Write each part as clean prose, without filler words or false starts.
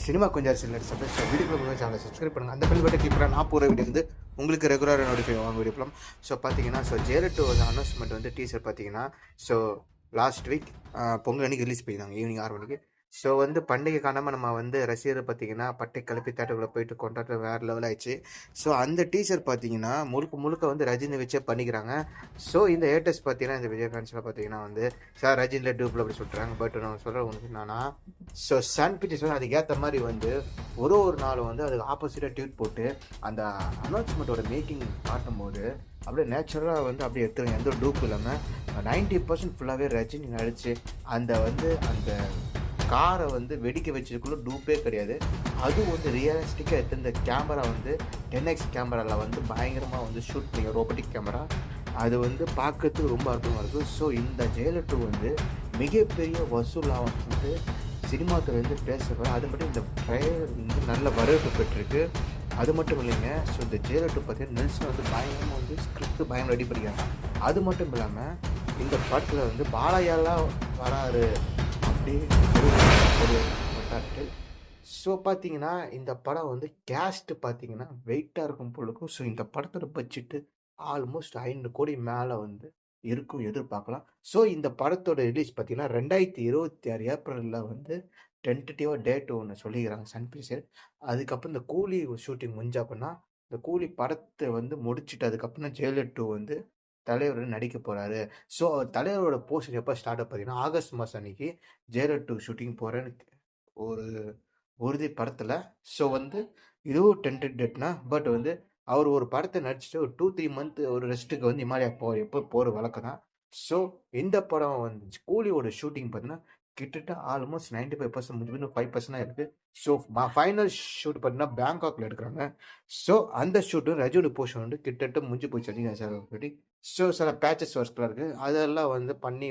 Cinema கொஞ்சம் சிலர் வீடியோக்குள்ள சேனலை சப்ஸ்கிரைப் பண்ணுங்கள். அந்த பெல் பட்டன் கிளிக் பண்ணால் நான் போகிற வீடியோ வந்து உங்களுக்கு ரெகுலராக நோட்டிஃபை ஆகும் வீடியோ பண்ணலாம். ஸோ பார்த்தீங்கன்னா ஜெயலலிதா வந்து அனௌன்ஸ்மெண்ட் வந்து டீசர் பார்த்தீங்கன்னா லாஸ்ட் வீக் பொங்கல் அன்றைக்கி ரிலீஸ் பண்ணியிருந்தாங்க ஈவினிங் 6 மணிக்கு. ஸோ பண்டிகை காரணமாக நம்ம ரசிகர் பார்த்தீங்கன்னா பட்டை கலப்பி தேட்டருக்குள்ளே போயிட்டு கொண்டாட்டம் வேறு லெவல் ஆயிடுச்சு. ஸோ அந்த டீசர் பார்த்தீங்கன்னா முழுக்க ரஜினி வச்சே பண்ணிக்கிறாங்க. ஸோ இந்த ஏட்டர்ஸ் பார்த்தீங்கன்னா இந்த விஜய் ஃபேன்ஸ்லாம் பார்த்தீங்கன்னா சார் ரஜினியில் டூப்பில் அப்படி சொல்கிறாங்க. பட் நான் சொல்கிற ஒன்று என்னன்னா சன் பிக்சர்ஸ் அதுக்கேற்ற மாதிரி ஒரு நாள் அதுக்கு ஆப்போசிட்டாக ட்வீட் போட்டு அந்த அனௌன்ஸ்மெண்ட்டோட மேக்கிங் காட்டும்போது அப்படியே நேச்சுரலாக அப்படியே எடுத்துருங்க. எந்த ஒரு டூப் இல்லாமல் 90% ஃபுல்லாகவே ரஜினி நடிச்சு அந்த அந்த காரை வெடிக்க வச்சதுக்குள்ள டூப்பே கிடையாது. அதுவும் ரியலிஸ்டிக்காக எடுத்து இந்த கேமரா 10x கேமராவில் பயங்கரமாக ஷூட் பண்ணி ரோபோட்டிக் கேமரா அது பார்க்கறதுக்கு ரொம்ப அற்புதமாக இருக்குது. ஸோ இந்த ஜெயலலிதா மிகப்பெரிய வசூலாக சினிமா துறை பேசுகிறேன். அது மட்டும் இந்த ட்ரைலர் நல்ல வரவேற்பு பெற்றிருக்கு. அது மட்டும் இல்லைங்க. ஸோ இந்த ஜெயலலிதா பார்த்தீங்கன்னா நெல்சன் பயங்கரமாக ஸ்கிரிப்ட் பயங்கரம் ரெடி பண்ணிக்கிறாங்க. அது மட்டும் இல்லாமல் இந்த படத்தில் பாலையாலாம் வராரு அப்படி ஒரு வட்டாரத்தில். ஸோ பார்த்தீங்கன்னா இந்த படம் கேஸ்ட் பார்த்தீங்கன்னா வெயிட்டாக இருக்கும் போலுக்கும். ஸோ இந்த படத்தோட பட்ஜெட்டு ஆல்மோஸ்ட் 500 கோடி மேலே இருக்கும் எதிர்பார்க்கலாம். ஸோ இந்த படத்தோட ரிலீஸ் பார்த்தீங்கன்னா 2026 ஏப்ரலில் டென்டேட்டிவாக டேட் ஒன்று சொல்லிக்கிறாங்க சன் பிக்சர். அதுக்கப்புறம் இந்த கூலி ஷூட்டிங் முடிஞ்சா அப்படின்னா இந்த கூலி படத்தை முடிச்சுட்டு அதுக்கப்புறம் ஜெயலலிதா தலைவர் நடிக்க போகிறாரு. ஸோ தலைவரோட போஸ்டர் எப்போ ஸ்டார்ட் பார்த்தீங்கன்னா ஆகஸ்ட் மாதம் அன்னைக்கு ஜெயலலிதா ஷூட்டிங் போகிறேன்னு ஒரு உறுதி படத்தில். ஸோ இதுவும் டென்டட் டேட்னா பட் அவர் ஒரு படத்தை நடிச்சுட்டு ஒரு 2-3 மந்த் ஒரு ரெஸ்ட்டுக்கு இமாலயா எப்போ போகிற வழக்கம் தான். ஸோ இந்த படம் கூலியோட ஷூட்டிங் பார்த்தீங்கன்னா கிட்டத்தட்ட ஆல்மோஸ்ட் 95% முடிஞ்சு 5% தான் இருக்குது. ஸோ ஃபைனல் ஷூட் பார்த்தீங்கன்னா பேங்காக்ல எடுக்கிறாங்க. ஸோ அந்த ஷூட்டு ரஜினி போர்ஷன் கிட்டத்தட்ட முடிஞ்சு போச்சு அதிகம் சார் சொல்லி. ஸோ சில பேச்சஸ் ஒர்க்லாம் இருக்குது. அதெல்லாம் பண்ணி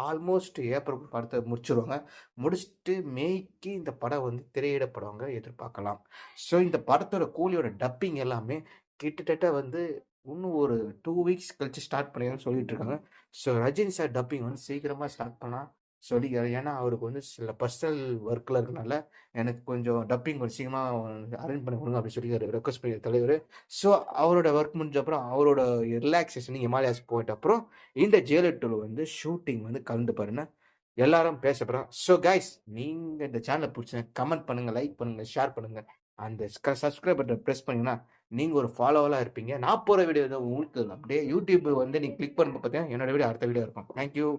ஆல்மோஸ்ட் ஏப்ரல் படத்தை முடிச்சிடுவாங்க. முடிச்சுட்டு மேய்க்கு இந்த படம் திரையிடப்படுவாங்க எதிர்பார்க்கலாம். ஸோ இந்த படத்தோட கூலியோட டப்பிங் எல்லாமே கிட்டத்தட்ட இன்னும் ஒரு 2 வீக்ஸ் கழிச்சு ஸ்டார்ட் பண்ணிடுன்னு சொல்லிட்டு இருக்காங்க. ஸோ ரஜினி சார் டப்பிங் சீக்கிரமாக ஸ்டார்ட் பண்ணால் சொல்லிக்கிறார். ஏன்னா அவருக்கு சில பர்சனல் ஒர்க்கில் இருக்கனால எனக்கு கொஞ்சம் டப்பிங் கொஞ்சம் சீக்கிரமாக அரேஞ்ச் பண்ணி கொடுங்க அப்படி சொல்லி ரெக்வஸ்ட் பண்ணி தலைவர். ஸோ அவரோட ஒர்க் முடிஞ்ச அப்புறம் அவரோட ரிலாக்ஸேஷன் ஹிமாலயாஸ் போயிட்ட அப்புறம் இந்த ஜெயலலிதா ஷூட்டிங் கலந்து பாருங்க எல்லாரும் பேசப்படுறோம். ஸோ கைஸ் நீங்கள் இந்த சேனலை பிடிச்ச கமெண்ட் பண்ணுங்கள், லைக் பண்ணுங்கள், ஷேர் பண்ணுங்கள். அந்த சப்ஸ்கிரைப் பட்டன் ப்ரெஸ் பண்ணிங்கன்னா நீங்கள் ஒரு ஃபாலோவராக இருப்பீங்க. நான் போகிற வீடியோ உங்களுக்கு அப்படியே யூடியூப் நீங்கள் கிளிக் பண்ணும்போது பார்த்தீங்கன்னா என்னோட வீடியோ அடுத்த வீடியோ இருக்கும். தேங்க்யூ.